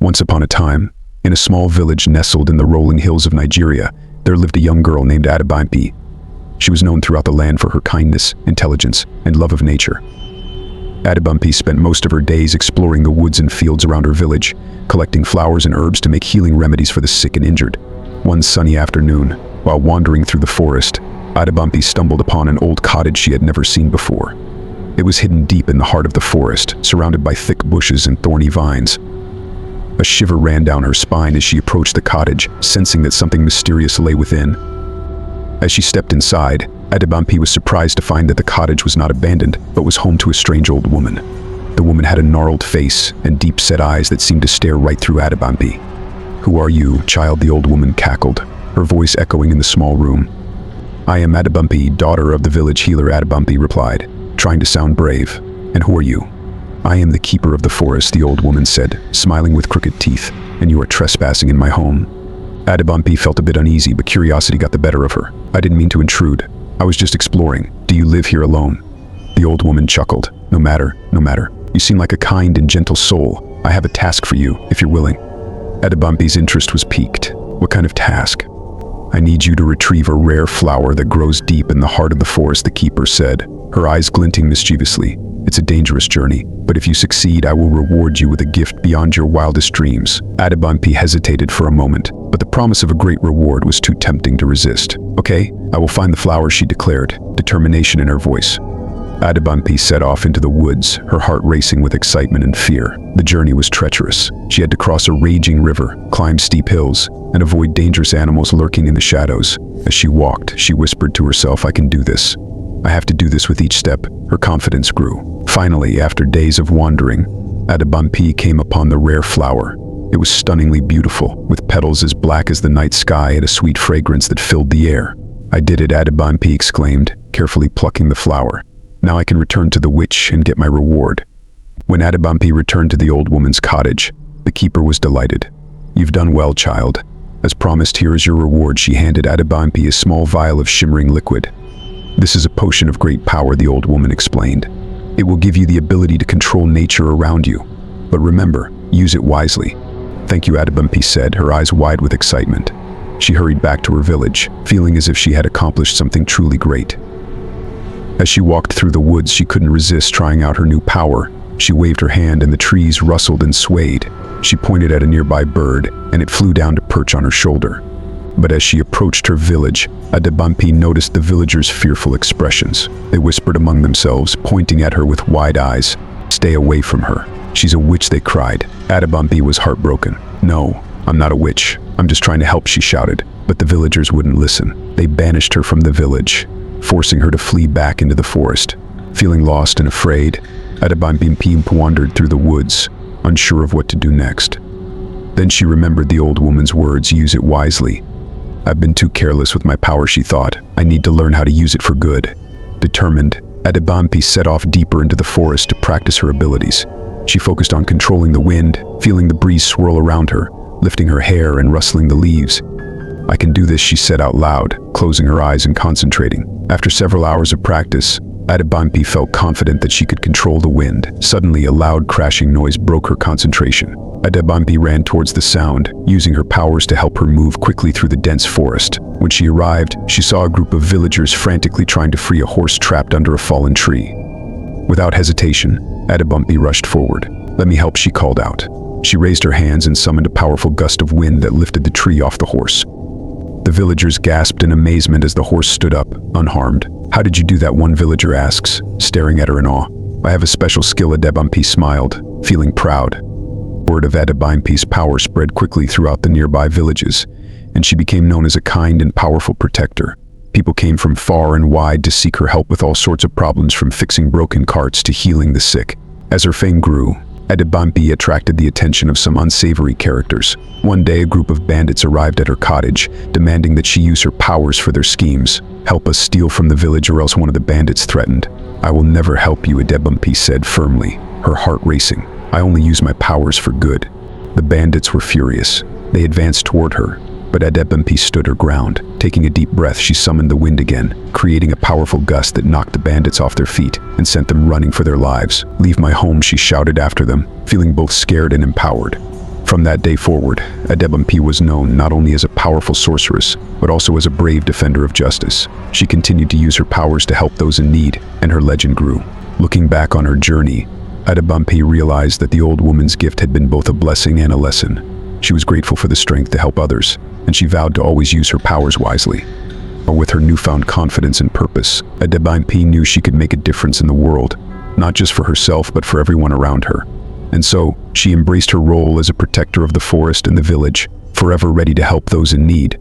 Once upon a time, in a small village nestled in the rolling hills of Nigeria, there lived a young girl named Adebimpe. She was known throughout the land for her kindness, intelligence, and love of nature. Adebimpe spent most of her days exploring the woods and fields around her village, collecting flowers and herbs to make healing remedies for the sick and injured. One sunny afternoon, while wandering through the forest, Adebimpe stumbled upon an old cottage she had never seen before. It was hidden deep in the heart of the forest, surrounded by thick bushes and thorny vines. A shiver ran down her spine as she approached the cottage, sensing that something mysterious lay within. As she stepped inside, Adebimpe was surprised to find that the cottage was not abandoned, but was home to a strange old woman. The woman had a gnarled face and deep-set eyes that seemed to stare right through Adebimpe. "Who are you, child?" the old woman cackled, her voice echoing in the small room. "I am Adebimpe, daughter of the village healer," Adebimpe replied, trying to sound brave. "And who are you?" "I am the keeper of the forest," the old woman said, smiling with crooked teeth, "and you are trespassing in my home." Adebimpe felt a bit uneasy, but curiosity got the better of her. "I didn't mean to intrude. I was just exploring. Do you live here alone?" The old woman chuckled. No matter. You seem like a kind and gentle soul. I have a task for you, if you're willing." Adebimpe's interest was piqued. "What kind of task?" "I need you to retrieve a rare flower that grows deep in the heart of the forest," the keeper said, her eyes glinting mischievously. "It's a dangerous journey, but if you succeed, I will reward you with a gift beyond your wildest dreams." Adebimpe hesitated for a moment, but the promise of a great reward was too tempting to resist. "Okay, I will find the flower," she declared, determination in her voice. Adebimpe set off into the woods, her heart racing with excitement and fear. The journey was treacherous. She had to cross a raging river, climb steep hills, and avoid dangerous animals lurking in the shadows. As she walked, she whispered to herself, "I can do this. I have to do this." With each step, her confidence grew. Finally, after days of wandering, Adebimpe came upon the rare flower. It was stunningly beautiful, with petals as black as the night sky and a sweet fragrance that filled the air. "I did it," Adebimpe exclaimed, carefully plucking the flower. "Now I can return to the witch and get my reward." When Adebimpe returned to the old woman's cottage, the keeper was delighted. "You've done well, child. As promised, here is your reward." She handed Adebimpe a small vial of shimmering liquid. "This is a potion of great power," the old woman explained. "It will give you the ability to control nature around you. But remember, use it wisely." "Thank you," Adebimpe said, her eyes wide with excitement. She hurried back to her village, feeling as if she had accomplished something truly great. As she walked through the woods, she couldn't resist trying out her new power. She waved her hand and the trees rustled and swayed. She pointed at a nearby bird, and it flew down to perch on her shoulder. But as she approached her village, Adebimpe noticed the villagers' fearful expressions. They whispered among themselves, pointing at her with wide eyes. "Stay away from her. She's a witch," they cried. Adebimpe was heartbroken. "No, I'm not a witch. I'm just trying to help," she shouted. But the villagers wouldn't listen. They banished her from the village, forcing her to flee back into the forest. Feeling lost and afraid, Adebimpe wandered through the woods, unsure of what to do next. Then she remembered the old woman's words, "Use it wisely." "I've been too careless with my power," she thought. "I need to learn how to use it for good." Determined, Adebimpe set off deeper into the forest to practice her abilities. She focused on controlling the wind, feeling the breeze swirl around her, lifting her hair and rustling the leaves. "I can do this," she said out loud, closing her eyes and concentrating. After several hours of practice, Adebimpe felt confident that she could control the wind. Suddenly, a loud crashing noise broke her concentration. Adebimpe ran towards the sound, using her powers to help her move quickly through the dense forest. When she arrived, she saw a group of villagers frantically trying to free a horse trapped under a fallen tree. Without hesitation, Adebimpe rushed forward. "Let me help," she called out. She raised her hands and summoned a powerful gust of wind that lifted the tree off the horse. The villagers gasped in amazement as the horse stood up, unharmed. "How did you do that?" one villager asks, staring at her in awe. "I have a special skill," Adebimpe smiled, feeling proud. Word of Adebimpe's power spread quickly throughout the nearby villages, and she became known as a kind and powerful protector. People came from far and wide to seek her help with all sorts of problems, from fixing broken carts to healing the sick. As her fame grew, Adebimpe attracted the attention of some unsavory characters. One day, a group of bandits arrived at her cottage, demanding that she use her powers for their schemes. "Help us steal from the village, or else," one of the bandits threatened. "I will never help you," Adebimpe said firmly, her heart racing. "I only use my powers for good." The bandits were furious. They advanced toward her, but Adebimpe stood her ground. Taking a deep breath, she summoned the wind again, creating a powerful gust that knocked the bandits off their feet and sent them running for their lives. "Leave my home," she shouted after them, feeling both scared and empowered. From that day forward, Adebimpe was known not only as a powerful sorceress, but also as a brave defender of justice. She continued to use her powers to help those in need, and her legend grew. Looking back on her journey, Adebimpe realized that the old woman's gift had been both a blessing and a lesson. She was grateful for the strength to help others, and she vowed to always use her powers wisely. With her newfound confidence and purpose, Adebimpe knew she could make a difference in the world, not just for herself but for everyone around her. And so, she embraced her role as a protector of the forest and the village, forever ready to help those in need.